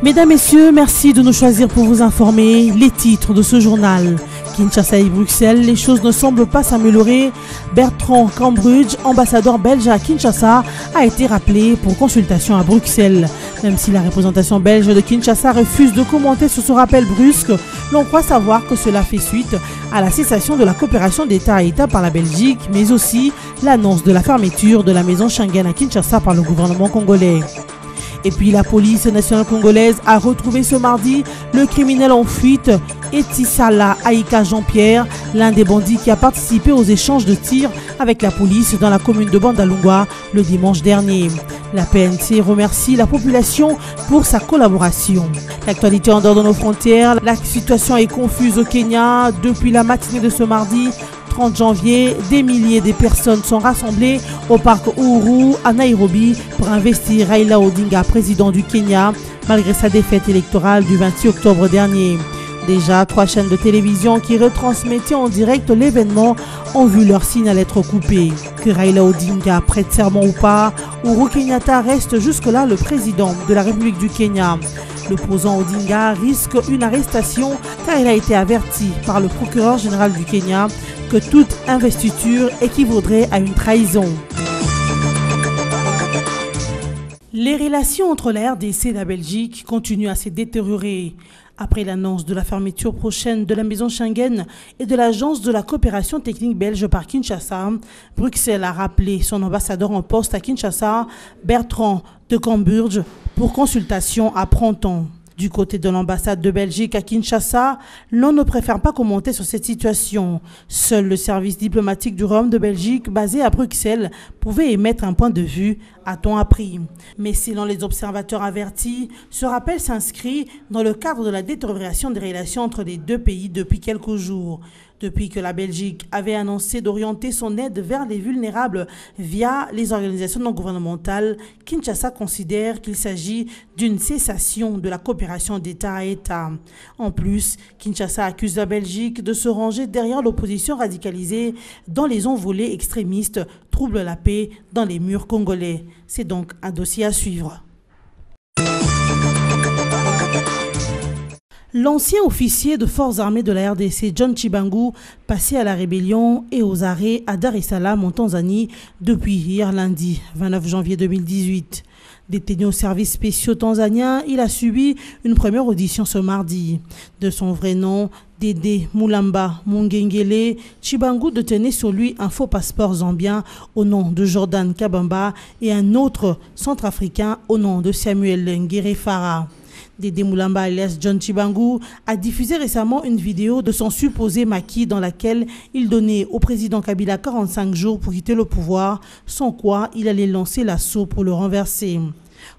Mesdames, Messieurs, merci de nous choisir pour vous informer. Les titres de ce journal. Kinshasa et Bruxelles, les choses ne semblent pas s'améliorer. Bertrand Cambridge, ambassadeur belge à Kinshasa, a été rappelé pour consultation à Bruxelles. Même si la représentation belge de Kinshasa refuse de commenter sur ce rappel brusque, l'on croit savoir que cela fait suite à la cessation de la coopération d'État à État par la Belgique, mais aussi l'annonce de la fermeture de la maison Schengen à Kinshasa par le gouvernement congolais. Et puis la police nationale congolaise a retrouvé ce mardi le criminel en fuite Etisala Aïka Jean-Pierre, l'un des bandits qui a participé aux échanges de tirs avec la police dans la commune de Bandalungwa le dimanche dernier. La PNC remercie la population pour sa collaboration. L'actualité en dehors de nos frontières, la situation est confuse au Kenya. Depuis la matinée de ce mardi 30 janvier, des milliers de personnes sont rassemblées au parc Uhuru à Nairobi pour investir Raila Odinga, président du Kenya, malgré sa défaite électorale du 26 octobre dernier. Déjà, 3 chaînes de télévision qui retransmettaient en direct l'événement ont vu leur signal être coupé. Que Raila Odinga prête serment ou pas, Uhuru Kenyatta reste jusque-là le président de la République du Kenya. L'opposant Odinga risque une arrestation car il a été averti par le procureur général du Kenya que toute investiture équivaudrait à une trahison. Les relations entre la RDC et la Belgique continuent à se détériorer. Après l'annonce de la fermeture prochaine de la maison Schengen et de l'agence de la coopération technique belge par Kinshasa, Bruxelles a rappelé son ambassadeur en poste à Kinshasa, Bertrand de Cambridge, pour consultation à printemps. Du côté de l'ambassade de Belgique à Kinshasa, l'on ne préfère pas commenter sur cette situation. Seul le service diplomatique du Royaume de Belgique, basé à Bruxelles, pouvait émettre un point de vue, a-t-on appris. Mais selon les observateurs avertis, ce rappel s'inscrit dans le cadre de la détérioration des relations entre les deux pays depuis quelques jours. Depuis que la Belgique avait annoncé d'orienter son aide vers les vulnérables via les organisations non gouvernementales, Kinshasa considère qu'il s'agit d'une cessation de la coopération d'État à État. En plus, Kinshasa accuse la Belgique de se ranger derrière l'opposition radicalisée dont les envolées extrémistes troublent la paix dans les murs congolais. C'est donc un dossier à suivre. L'ancien officier de forces armées de la RDC, John Chibangu, passé à la rébellion et aux arrêts à Dar es Salaam en Tanzanie depuis hier lundi 29 janvier 2018. Détenu aux services spéciaux tanzaniens, il a subi une première audition ce mardi. De son vrai nom, Dédé Mulamba Mungengele, Chibangu détenait sur lui un faux passeport zambien au nom de Jordan Kabamba et un autre centrafricain au nom de Samuel Ngere Farah. Dédé Mulamba alias John Chibangu a diffusé récemment une vidéo de son supposé maquis dans laquelle il donnait au président Kabila 45 jours pour quitter le pouvoir, sans quoi il allait lancer l'assaut pour le renverser.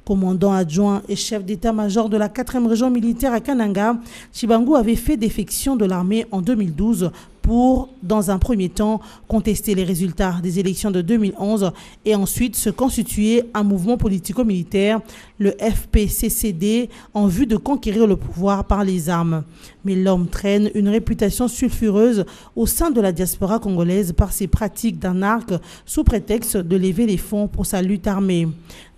Commandant adjoint et chef d'état-major de la 4e région militaire à Kananga, Chibangu avait fait défection de l'armée en 2012 pour, dans un premier temps, contester les résultats des élections de 2011 et ensuite se constituer un mouvement politico-militaire, le FPCCD, en vue de conquérir le pouvoir par les armes. Mais l'homme traîne une réputation sulfureuse au sein de la diaspora congolaise par ses pratiques d'anarque sous prétexte de lever les fonds pour sa lutte armée.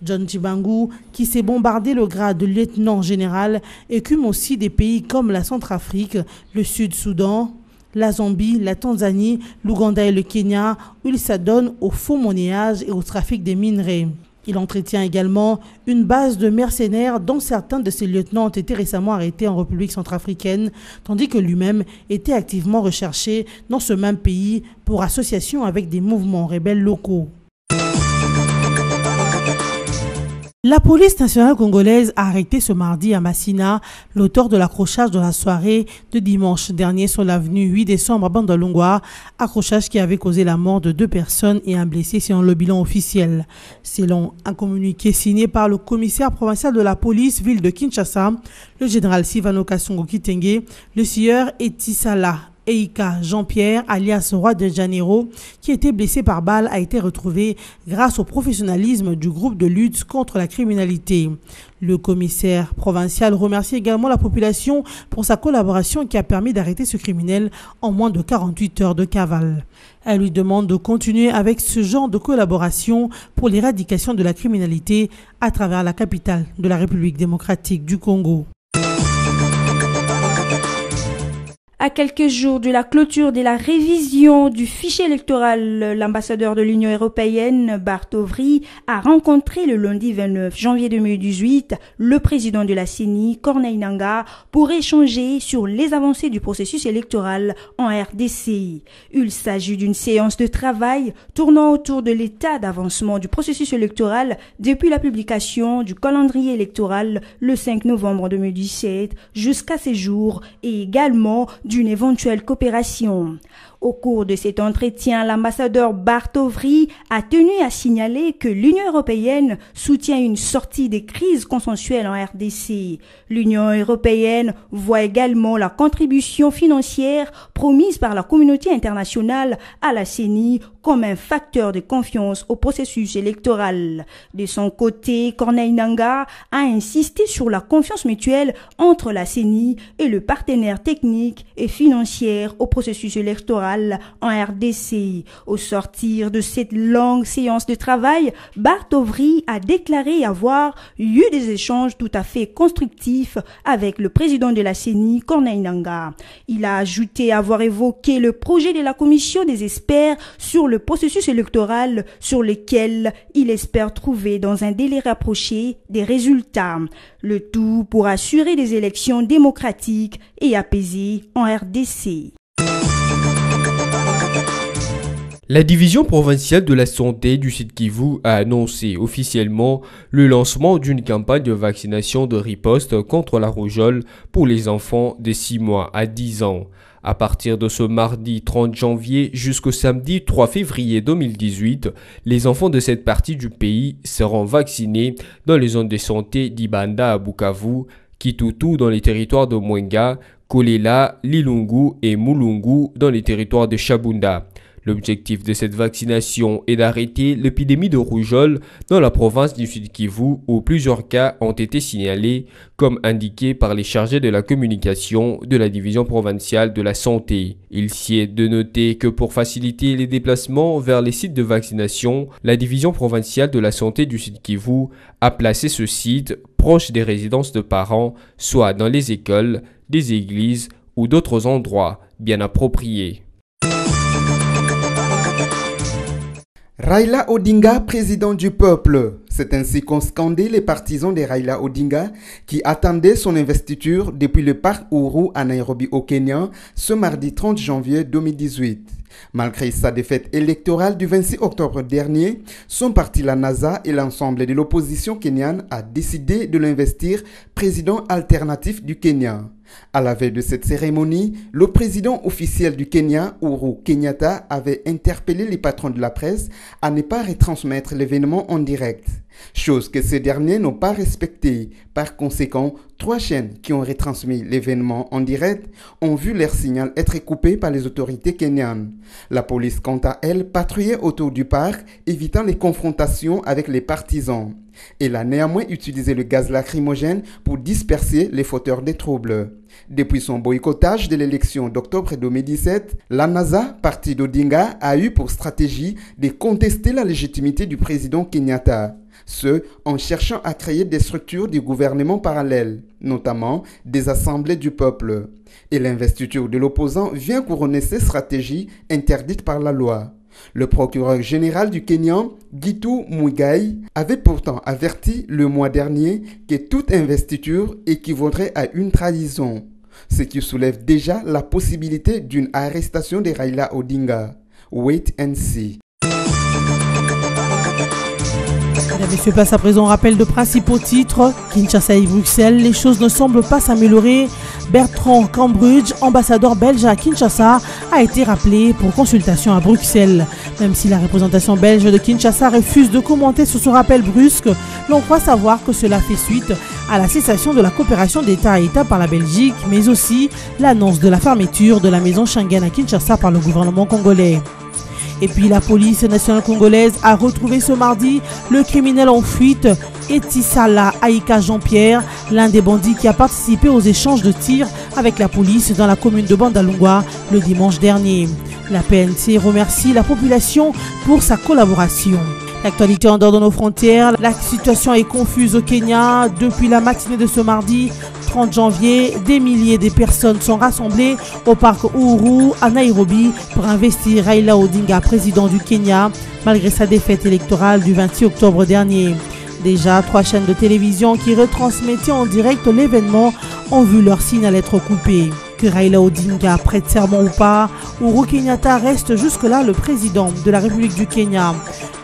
John Chibangu, qui s'est bombardé le grade de lieutenant général, écume aussi des pays comme la Centrafrique, le Sud-Soudan, la Zambie, la Tanzanie, l'Ouganda et le Kenya, où il s'adonne au faux monnayage et au trafic des minerais. Il entretient également une base de mercenaires dont certains de ses lieutenants ont été récemment arrêtés en République centrafricaine, tandis que lui-même était activement recherché dans ce même pays pour association avec des mouvements rebelles locaux. La police nationale congolaise a arrêté ce mardi à Massina l'auteur de l'accrochage de la soirée de dimanche dernier sur l'avenue 8 décembre à Bandalungwa, accrochage qui avait causé la mort de 2 personnes et un blessé selon le bilan officiel. Selon un communiqué signé par le commissaire provincial de la police ville de Kinshasa, le général Sivano Kasongo Kitenge, le sieur Etisala Eika Jean-Pierre, alias Roi de Janeiro, qui était blessé par balle, a été retrouvé grâce au professionnalisme du groupe de lutte contre la criminalité. Le commissaire provincial remercie également la population pour sa collaboration qui a permis d'arrêter ce criminel en moins de 48 heures de cavale. Elle lui demande de continuer avec ce genre de collaboration pour l'éradication de la criminalité à travers la capitale de la République démocratique du Congo. À quelques jours de la clôture de la révision du fichier électoral, l'ambassadeur de l'Union européenne, Bart Ovry, a rencontré le lundi 29 janvier 2018 le président de la CENI, Corneille Nangaa, pour échanger sur les avancées du processus électoral en RDC. Il s'agit d'une séance de travail tournant autour de l'état d'avancement du processus électoral depuis la publication du calendrier électoral le 5 novembre 2017 jusqu'à ces jours et également d'une éventuelle coopération. Au cours de cet entretien, l'ambassadeur Bart Ovry a tenu à signaler que l'Union européenne soutient une sortie des crises consensuelles en RDC. L'Union européenne voit également la contribution financière promise par la communauté internationale à la CENI comme un facteur de confiance au processus électoral. De son côté, Corneille Nangaa a insisté sur la confiance mutuelle entre la CENI et le partenaire technique et financier au processus électoral en RDC. Au sortir de cette longue séance de travail, Bart Ovry a déclaré avoir eu des échanges tout à fait constructifs avec le président de la CENI, Corneille Nangaa. Il a ajouté avoir évoqué le projet de la commission des experts sur le processus électoral sur lequel il espère trouver dans un délai rapproché des résultats. Le tout pour assurer des élections démocratiques et apaisées en RDC. La division provinciale de la santé du Sud-Kivu a annoncé officiellement le lancement d'une campagne de vaccination de riposte contre la rougeole pour les enfants de 6 mois à 10 ans. À partir de ce mardi 30 janvier jusqu'au samedi 3 février 2018, les enfants de cette partie du pays seront vaccinés dans les zones de santé d'Ibanda à Bukavu, Kitutu dans les territoires de Mwenga, Kolela, Lilungu et Mulungu dans les territoires de Shabunda. L'objectif de cette vaccination est d'arrêter l'épidémie de rougeole dans la province du Sud-Kivu où plusieurs cas ont été signalés, comme indiqué par les chargés de la communication de la division provinciale de la santé. Il s'y est de noter que pour faciliter les déplacements vers les sites de vaccination, la division provinciale de la santé du Sud-Kivu a placé ce site proche des résidences de parents, soit dans les écoles, des églises ou d'autres endroits bien appropriés. Raila Odinga, président du peuple. C'est ainsi qu'ont scandé les partisans de Raila Odinga qui attendaient son investiture depuis le parc Uhuru à Nairobi au Kenya ce mardi 30 janvier 2018. Malgré sa défaite électorale du 26 octobre dernier, son parti la NASA et l'ensemble de l'opposition kenyane a décidé de l'investir président alternatif du Kenya. À la veille de cette cérémonie, le président officiel du Kenya, Uhuru Kenyatta, avait interpellé les patrons de la presse à ne pas retransmettre l'événement en direct, chose que ces derniers n'ont pas respectée. Par conséquent, 3 chaînes qui ont retransmis l'événement en direct ont vu leur signal être coupé par les autorités kenyanes. La police, quant à elle, patrouillait autour du parc, évitant les confrontations avec les partisans. Elle a néanmoins utilisé le gaz lacrymogène pour disperser les fauteurs des troubles. Depuis son boycottage de l'élection d'octobre 2017, la NASA, parti d'Odinga, a eu pour stratégie de contester la légitimité du président Kenyatta. Ce, en cherchant à créer des structures du gouvernement parallèles, notamment des assemblées du peuple. Et l'investiture de l'opposant vient couronner ces stratégies interdites par la loi. Le procureur général du Kenya, Gitu Muigai, avait pourtant averti le mois dernier que toute investiture équivaudrait à une trahison, ce qui soulève déjà la possibilité d'une arrestation de Raila Odinga. Wait and see. Mesdames et messieurs, place à présent au rappel de principaux titres. Kinshasa et Bruxelles, les choses ne semblent pas s'améliorer. Bertrand Cambridge, ambassadeur belge à Kinshasa, a été rappelé pour consultation à Bruxelles. Même si la représentation belge de Kinshasa refuse de commenter sur ce rappel brusque, l'on croit savoir que cela fait suite à la cessation de la coopération d'État à État par la Belgique, mais aussi l'annonce de la fermeture de la maison Schengen à Kinshasa par le gouvernement congolais. Et puis la police nationale congolaise a retrouvé ce mardi le criminel en fuite Etisala Aïka Jean-Pierre, l'un des bandits qui a participé aux échanges de tirs avec la police dans la commune de Bandalungwa le dimanche dernier. La PNC remercie la population pour sa collaboration. L'actualité en dehors de nos frontières, la situation est confuse au Kenya. Depuis la matinée de ce mardi 30 janvier, des milliers de personnes sont rassemblées au parc Uhuru à Nairobi pour investir Raila Odinga, président du Kenya, malgré sa défaite électorale du 26 octobre dernier. Déjà, 3 chaînes de télévision qui retransmettaient en direct l'événement ont vu leur signal être coupé. Que Raila Odinga prête serment ou pas, Uhuru Kenyatta reste jusque-là le président de la République du Kenya.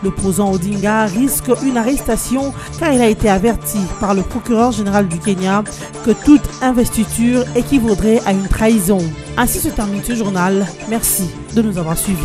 L'opposant Odinga risque une arrestation car il a été averti par le procureur général du Kenya que toute investiture équivaudrait à une trahison. Ainsi se termine ce journal. Merci de nous avoir suivis.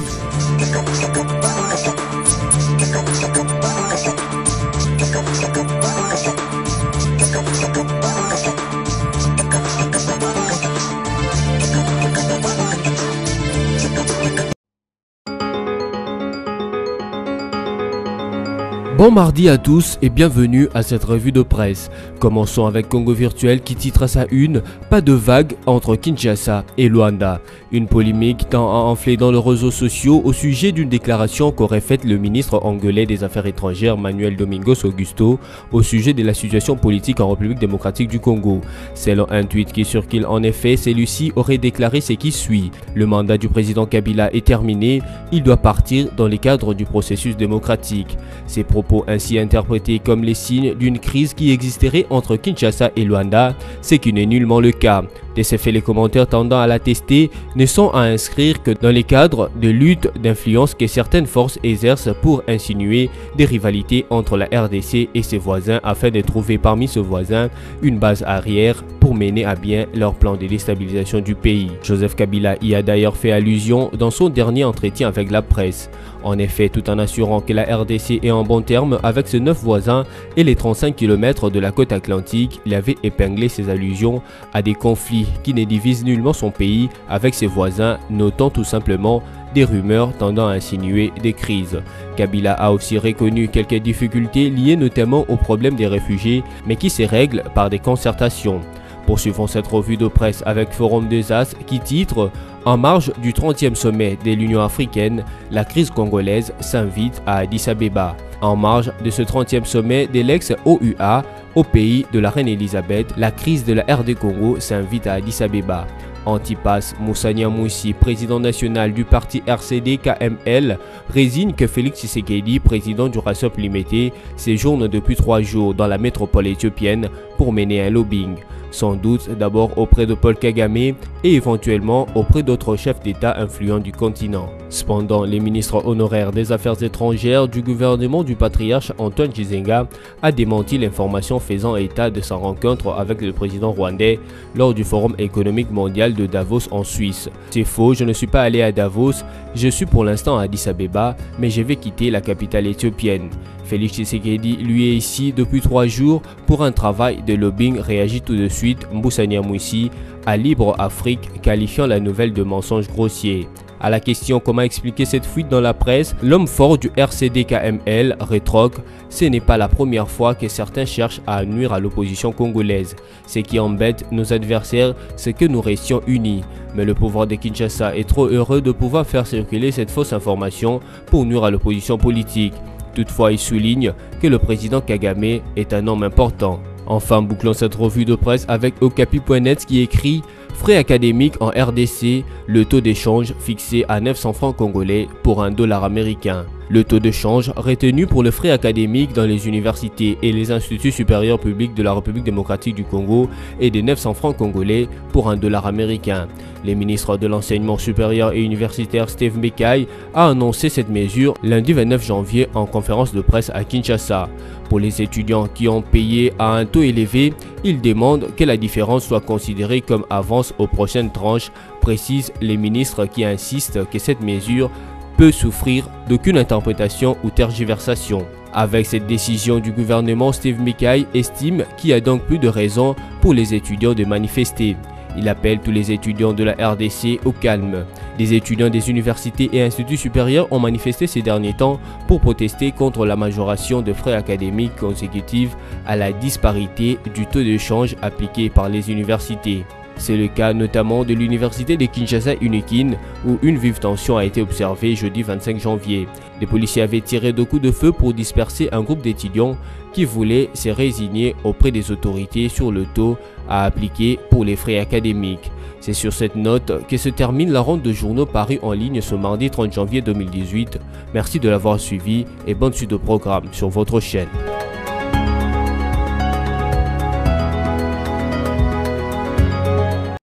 Bon mardi à tous et bienvenue à cette revue de presse. Commençons avec Congo Virtuel qui titre à sa une « Pas de vague entre Kinshasa et Luanda ». Une polémique tend à enfler dans les réseaux sociaux au sujet d'une déclaration qu'aurait faite le ministre angolais des Affaires étrangères Manuel Domingos Augusto au sujet de la situation politique en République démocratique du Congo. Selon un tweet qui circule en effet, celui-ci aurait déclaré ce qui suit. Le mandat du président Kabila est terminé, il doit partir dans les cadres du processus démocratique. Ces propos ainsi interprétés comme les signes d'une crise qui existerait entre Kinshasa et Luanda, ce qui n'est nullement le cas. De ces faits, les commentaires tendant à l'attester ne sont à inscrire que dans les cadres de lutte d'influence que certaines forces exercent pour insinuer des rivalités entre la RDC et ses voisins afin de trouver parmi ses voisins une base arrière pour mener à bien leur plan de déstabilisation du pays. Joseph Kabila y a d'ailleurs fait allusion dans son dernier entretien avec la presse. En effet, tout en assurant que la RDC est en bon terme avec ses 9 voisins et les 35 km de la côte atlantique, il avait épinglé ses allusions à des conflits qui ne divisent nullement son pays avec ses voisins, notant tout simplement des rumeurs tendant à insinuer des crises. Kabila a aussi reconnu quelques difficultés liées notamment au problème des réfugiés, mais qui se règlent par des concertations. Poursuivons cette revue de presse avec Forum des As qui titre « En marge du 30e sommet de l'Union africaine, la crise congolaise s'invite à Addis Abeba ». En marge de ce 30e sommet de l'ex-OUA au pays de la reine Elisabeth, la crise de la RD Congo s'invite à Addis Abeba. Antipas Moussa Niamoussi, président national du parti RCD-KML, résigne que Félix Tshisekedi, président du RASOP Limité, séjourne depuis 3 jours dans la métropole éthiopienne pour mener un lobbying. Sans doute d'abord auprès de Paul Kagame et éventuellement auprès d'autres chefs d'État influents du continent. Cependant, le ministre honoraire des Affaires étrangères du gouvernement du patriarche Antoine Gizenga a démenti l'information faisant état de sa rencontre avec le président rwandais lors du Forum économique mondial de Davos en Suisse. C'est faux, je ne suis pas allé à Davos, je suis pour l'instant à Addis Abeba, mais je vais quitter la capitale éthiopienne. Félix Tshisekedi, lui, est ici depuis 3 jours pour un travail de lobbying, réagit tout de suite Moussa Niamoussi à Libre Afrique, qualifiant la nouvelle de mensonge grossier. À la question comment expliquer cette fuite dans la presse, l'homme fort du RCD-KML rétorque « Ce n'est pas la première fois que certains cherchent à nuire à l'opposition congolaise. Ce qui embête nos adversaires, c'est que nous restions unis. Mais le pouvoir de Kinshasa est trop heureux de pouvoir faire circuler cette fausse information pour nuire à l'opposition politique. » Toutefois, il souligne que le président Kagame est un homme important. Enfin, bouclons cette revue de presse avec Okapi.net qui écrit « Frais académiques en RDC, le taux d'échange fixé à 900 francs congolais pour $1 américain ». Le taux de change retenu pour les frais académiques dans les universités et les instituts supérieurs publics de la République démocratique du Congo est de 900 francs congolais pour $1 américain. Le ministre de l'Enseignement supérieur et universitaire Steve Mbekay a annoncé cette mesure lundi 29 janvier en conférence de presse à Kinshasa. Pour les étudiants qui ont payé à un taux élevé, il demande que la différence soit considérée comme avance aux prochaines tranches, précise les ministres qui insistent que cette mesure peut souffrir d'aucune interprétation ou tergiversation. Avec cette décision du gouvernement, Steve Mbekay estime qu'il y a donc plus de raisons pour les étudiants de manifester. Il appelle tous les étudiants de la RDC au calme. Des étudiants des universités et instituts supérieurs ont manifesté ces derniers temps pour protester contre la majoration de frais académiques consécutive à la disparité du taux de change appliqué par les universités. C'est le cas notamment de l'université de Kinshasa-Unikin où une vive tension a été observée jeudi 25 janvier. Les policiers avaient tiré de coups de feu pour disperser un groupe d'étudiants qui voulaient se résigner auprès des autorités sur le taux à appliquer pour les frais académiques. C'est sur cette note que se termine la ronde de journaux parus en ligne ce mardi 30 janvier 2018. Merci de l'avoir suivi et bonne suite au programme sur votre chaîne.